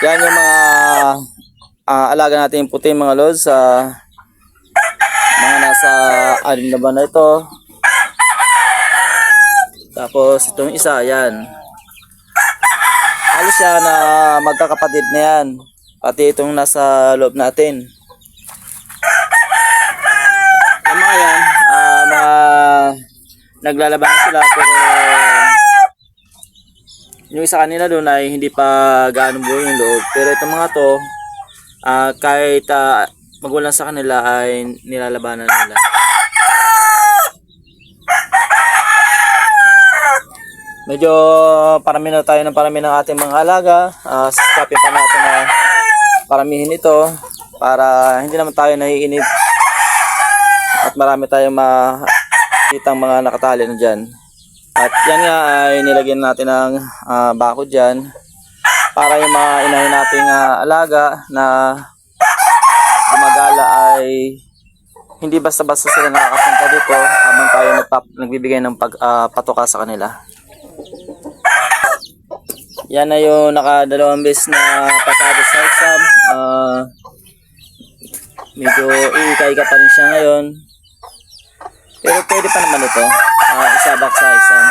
Yan yung mga alaga natin puti mga lods. Mga nasa 6 na buwan na ito. Tapos itong isa, yan. Halos siya na magkakapatid na yan. Pati itong nasa loob natin. Yung mga yan, mga naglalaban sila pero yung isa kanila doon ay hindi pa gaano buo yung loob. Pero itong mga to, kahit magulang sa kanila ay nilalabanan nila. Medyo parami na tayo ng parami ng ating mga alaga. Sikapin pa natin na paramihin ito para hindi naman tayo naiinip at marami tayong makitang mga nakatali na dyan. At yan nga ay nilagyan natin ng bakod dyan para yung mga inahin nating alaga na gumagala ay hindi basta-basta sila nakakapunta dito habang tayo nagbibigay ng patoka sa kanila. Yan na yung nakadalawang beses na pasado sa exam. Medyo ika-ika pa rin siya ngayon. Pero pwede pa naman ito. Isabak sa exam.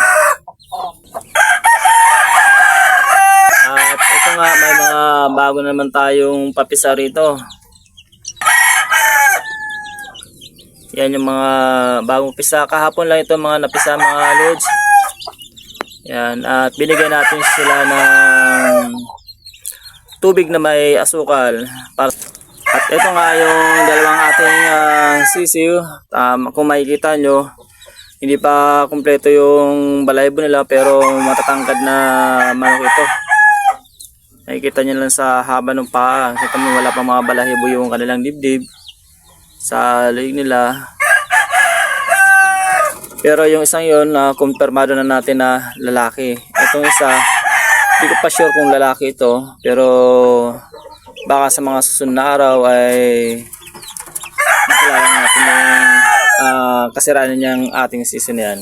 At ito nga, may mga bago naman tayong papisa rito. Yan yung mga bagong pisa. Kahapon lang ito mga napisa mga lods. Yan, at binigyan natin sila ng tubig na may asukal. At ito nga yung dalawang ating sisiw. Kung makikita nyo, hindi pa kumpleto yung balahibo nila pero matatangkad na manok ito. Nakikita nyo lang sa haba ng paa. Kita mo wala pa mga balahibo yung kanilang dibdib sa leg nila. Pero yung isang yun, kumpirmado na natin na lalaki. Itong isa, hindi ko pa sure kung lalaki ito. Pero baka sa mga susunod na araw ay makilala natin yung kasiranan niyang ating season yan.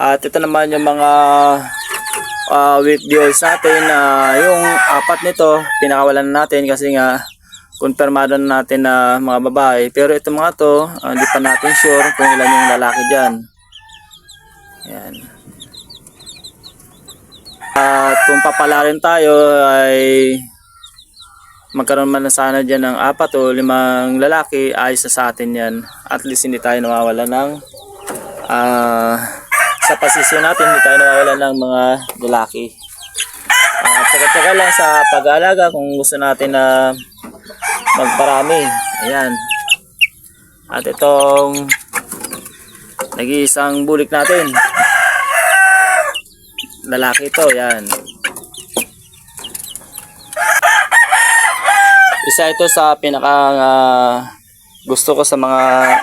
At ito naman yung mga weekly olds natin. Yung apat nito, pinakawalan natin kasi nga kumpirmado na natin na mga babae. Pero ito mga to, hindi pa natin sure kung ilan yung lalaki dyan. Yan. At kung papala rin tayo ay magkaroon man na sana dyan ng 4 o 5 lalaki, ayos na sa atin yan. At least hindi tayo nawawala ng sa posisyon natin, hindi tayo nawawala ng mga lalaki. Tsaga-tsaga lang sa pag-aalaga kung gusto natin na magparami. Ayan. At itong nag-iisang bulik natin, lalaki ito, yan. Isa ito sa pinaka gusto ko sa mga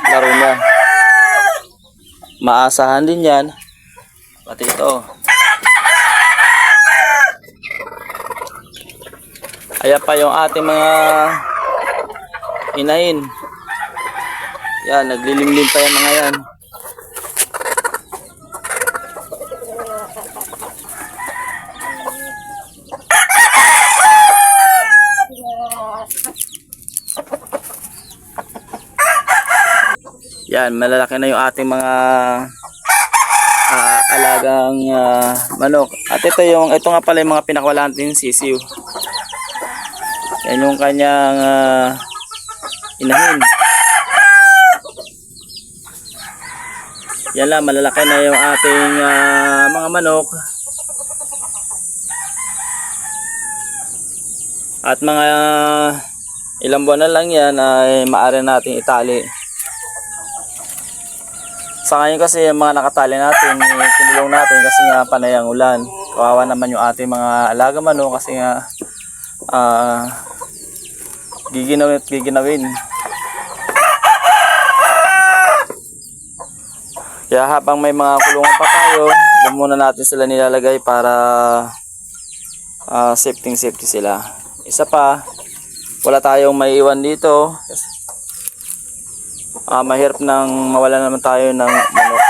laro niya. Maasahan din yan. Pati ito. Ayan pa yung ating mga inahin. Yan, naglilimlim pa yan mga yan. Yan, malalaki na yung ating mga alagang manok. At ito nga pala yung mga pinakawalan natin sisiw. Yan yung kanyang inahin. Yan lang, malalaki na yung ating mga manok. At mga ilang buwan na lang yan ay maaari natin itali. Sa ngayon kasi yung mga nakatali natin, kinulong natin kasi nga panay ang ulan. Kawawa naman yung ating mga alaga manok kasi nga giginawin at giginawin. Kaya habang may mga kulungan pa tayo, doon muna natin sila nilalagay para safety sila. Isa pa, wala tayong maiiwan dito. Mahirap nang mawala naman tayo ng manok.